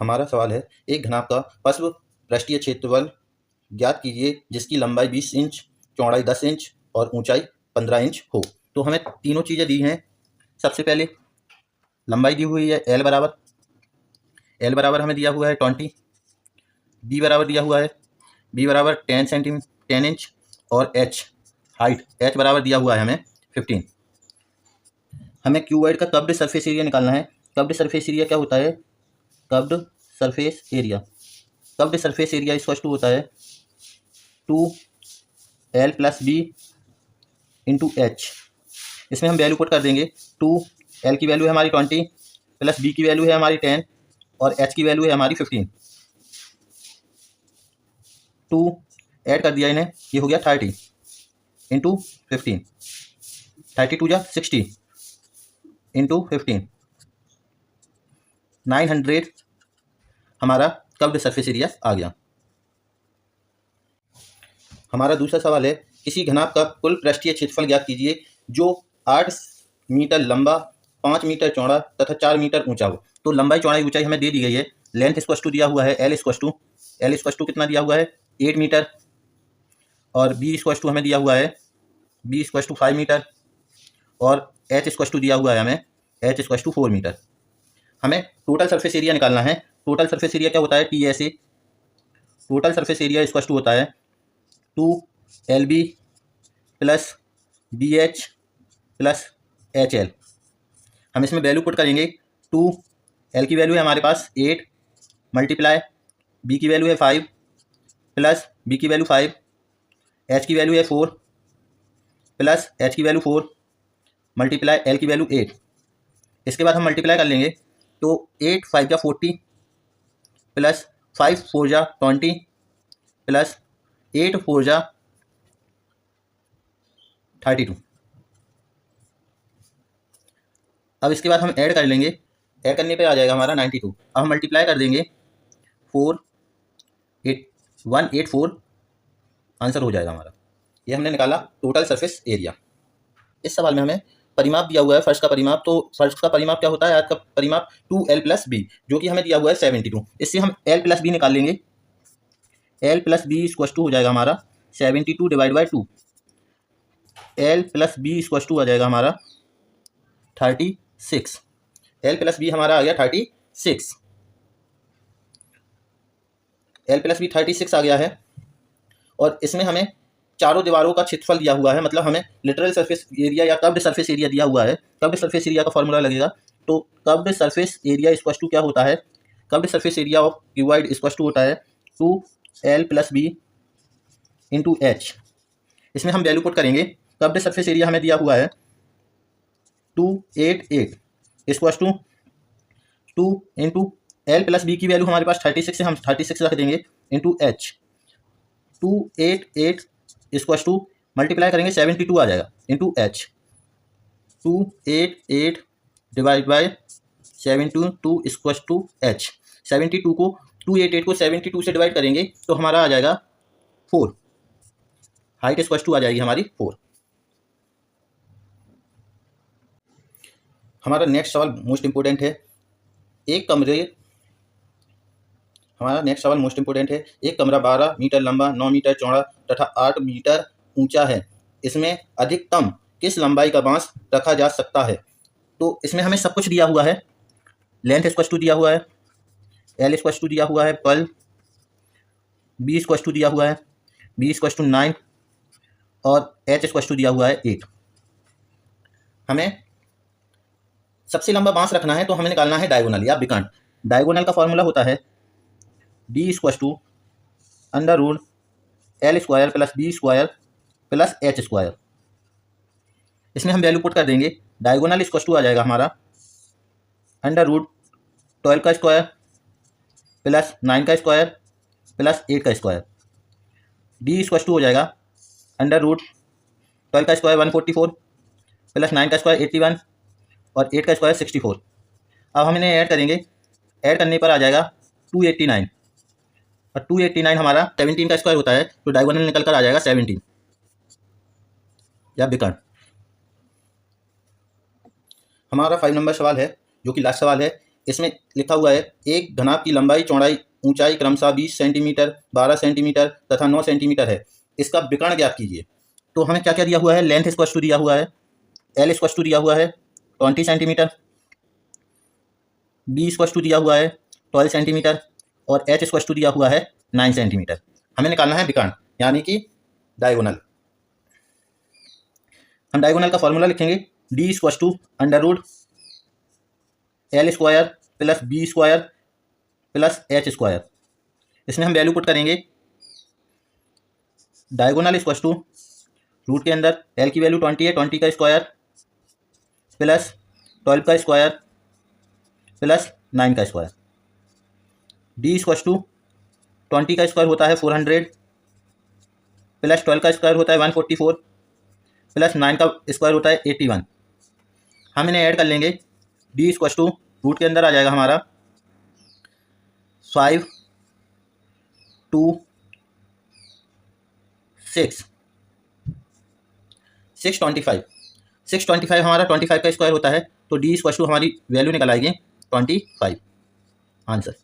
हमारा सवाल है, एक घनाभ का पश्च पृष्ठीय क्षेत्रफल ज्ञात कीजिए जिसकी लंबाई 20 इंच, चौड़ाई 10 इंच और ऊंचाई 15 इंच हो। तो हमें तीनों चीज़ें दी हैं। सबसे पहले लंबाई दी हुई है एल बराबर हमें दिया हुआ है 20, बी बराबर दिया हुआ है बी बराबर 10 इंच और एच एच बराबर दिया हुआ है हमें 15। हमें क्यूबॉइड का कब्ड सरफेस एरिया निकालना है। कब्ड सरफेस एरिया क्या होता है? कब्ड सरफेस एरिया इक्वल टू होता है 2L + B इंटू एच। इसमें हम वैल्यू पुट कर देंगे। 2L की वैल्यू है हमारी 20 प्लस B की वैल्यू है हमारी 10 और H की वैल्यू है हमारी 15। 2 ऐड कर दिया इन्हें, ये हो गया 30 इंटू 15, 32 जा 60 इंटू 15, 900 हमारा कब्ड सरफेस एरिया आ गया। हमारा दूसरा सवाल है, किसी घनाभ का कुल पृष्ठीय क्षेत्रफल ज्ञात कीजिए जो 8 मीटर लंबा, 5 मीटर चौड़ा तथा 4 मीटर ऊंचा हो। तो लंबाई चौड़ाई ऊंचाई हमें दे दी गई है। लेंथ इक्वल टू दिया हुआ है एल इक्वल टू कितना दिया हुआ है 8 मीटर और बी इक्वल टू हमें दिया हुआ है बी इक्वल टू 5 मीटर और एच इक्वल टू दिया हुआ है हमें एच इक्वल टू 4 मीटर। हमें टोटल सरफेस एरिया निकालना है। टोटल सरफेस एरिया क्या होता है? TSA। Total surface area equal to होता है 2LB plus BH plus HL। हम इसमें वैल्यू पुट करेंगे। 2L की वैल्यू है हमारे पास 8 मल्टीप्लाई B की वैल्यू है 5 प्लस B की वैल्यू 5, H की वैल्यू है 4 प्लस H की वैल्यू 4 मल्टीप्लाई L की वैल्यू 8। इसके बाद हम मल्टीप्लाई कर लेंगे तो 8 5 जा 40 प्लस 5 4 जा 20 प्लस 8 4 जा 32। अब इसके बाद हम ऐड कर लेंगे। ऐड करने पे आ जाएगा हमारा 92। अब हम मल्टीप्लाई कर देंगे 184 आंसर हो जाएगा हमारा। ये हमने निकाला टोटल सरफेस एरिया। इस सवाल में हमें परिमाप दिया हुआ है फर्श का परिमाप। तो फर्श का परिमाप क्या होता है? आज का परिमाप 2L + B, जो कि हमें दिया हुआ है 72। इससे हम L + B निकाल लेंगे। L + B इक्वल टू हो जाएगा हमारा 72 divide by 2। L + B equal to आ जाएगा हमारा 36। L + B हमारा आ गया 36। L + B 36 आ गया है और इसमें हमें चारों दीवारों का क्षेत्रफल दिया हुआ है। मतलब हमें लिटरल सरफेस एरिया या कर्व्ड सरफेस एरिया दिया हुआ है। कर्व्ड सरफेस एरिया का फॉर्मूला लगेगा। तो curved surface area equal to क्या होता है? Curved surface area of cuboid equal to होता है 2L + B इंटू एच। इसमें हम वैल्यू पुट करेंगे। कर्व्ड सरफेस एरिया हमें दिया हुआ है 288 equal to 2 into L + B की वैल्यू हमारे पास 36 है, हम 36 रख देंगे into H. 288 equal to multiply करेंगे 72 आ जाएगा into H. 288 divide by 72 equal to H. 72 को 288 को 72 से डिवाइड करेंगे तो हमारा आ जाएगा 4। हाइट इक्वल टू आ जाएगी हमारी 4। हमारा नेक्स्ट सवाल मोस्ट इंपोर्टेंट है। एक कमरा 12 मीटर लंबा, 9 मीटर चौड़ा तथा 8 मीटर ऊंचा है। इसमें अधिकतम किस लंबाई का बांस रखा जा सकता है? तो इसमें हमें सब कुछ दिया हुआ है। लेंथ इक्वल टू दिया हुआ है, L इक्वल टू दिया हुआ है 12, B इक्वल टू दिया हुआ है B इक्वल टू 9 और H इक्वल टू दिया हुआ है 8। हमें सबसे लंबा बांस रखना है तो हमें निकालना है डायगोनल या विकर्ण। डायगोनल का फॉर्मूला होता है D equal to √L² plus B² plus H²। इसमें हम वैल्यू पुट कर देंगे। डायगोनल इक्वल टू आ जाएगा हमारा √12 का स्क्वायर प्लस 9 का स्क्वायर प्लस 8 का स्क्वायर। D इक्वल टू हो जाएगा √12 का स्क्वायर 144 प्लस 9 का स्क्वायर 81 और 8 का स्क्वायर 64। अब हम इन्हें ऐड करेंगे। ऐड करने पर आ जाएगा 289 और 289 हमारा 17 का स्क्वायर होता है, तो डायगोनल निकल कर आ जाएगा 17 या विकर्ण। हमारा 5 नंबर सवाल है जो कि लास्ट सवाल है। इसमें लिखा हुआ है एक घनाभ की लंबाई चौड़ाई ऊंचाई क्रमशः 20 सेंटीमीटर, 12 सेंटीमीटर तथा 9 सेंटीमीटर है। इसका विकर्ण ज्ञात कीजिए। तो हमें क्या क्या दिया हुआ है, लेंथ स्क्वायर टू दिया हुआ है, एल स्क्वायर टू दिया हुआ है 20 सेंटीमीटर, बी स्क्वायर टू दिया हुआ है 12 सेंटीमीटर और एच स्क्वायर टू दिया हुआ है 9 सेंटीमीटर। हमें निकालना है विकर्ण यानी कि डायगोनल। हम डायगोनल का फॉर्मूला लिखेंगे D square to under root L square plus B square plus H square. इसमें हम वैल्यू पुट करेंगे डायगोनल स्क्वायर टू रूट के अंदर एल की वैल्यू 20 है, 20 का स्क्वायर प्लस 12 का स्क्वायर प्लस 9 का स्क्वायर। डी स्क्वायर टू 20 का स्क्वायर होता है 400 प्लस 12 का स्क्वायर होता है 144 प्लस 9 का स्क्वायर होता है 81। हम इन्हें ऐड कर लेंगे। डी स्क्वायर टू रूट के अंदर आ जाएगा हमारा 5 2 6 625 625 हमारा 25 का स्क्वायर होता है, तो डी स्क्वायर टू हमारी वैल्यू निकल आएगी 25 आंसर।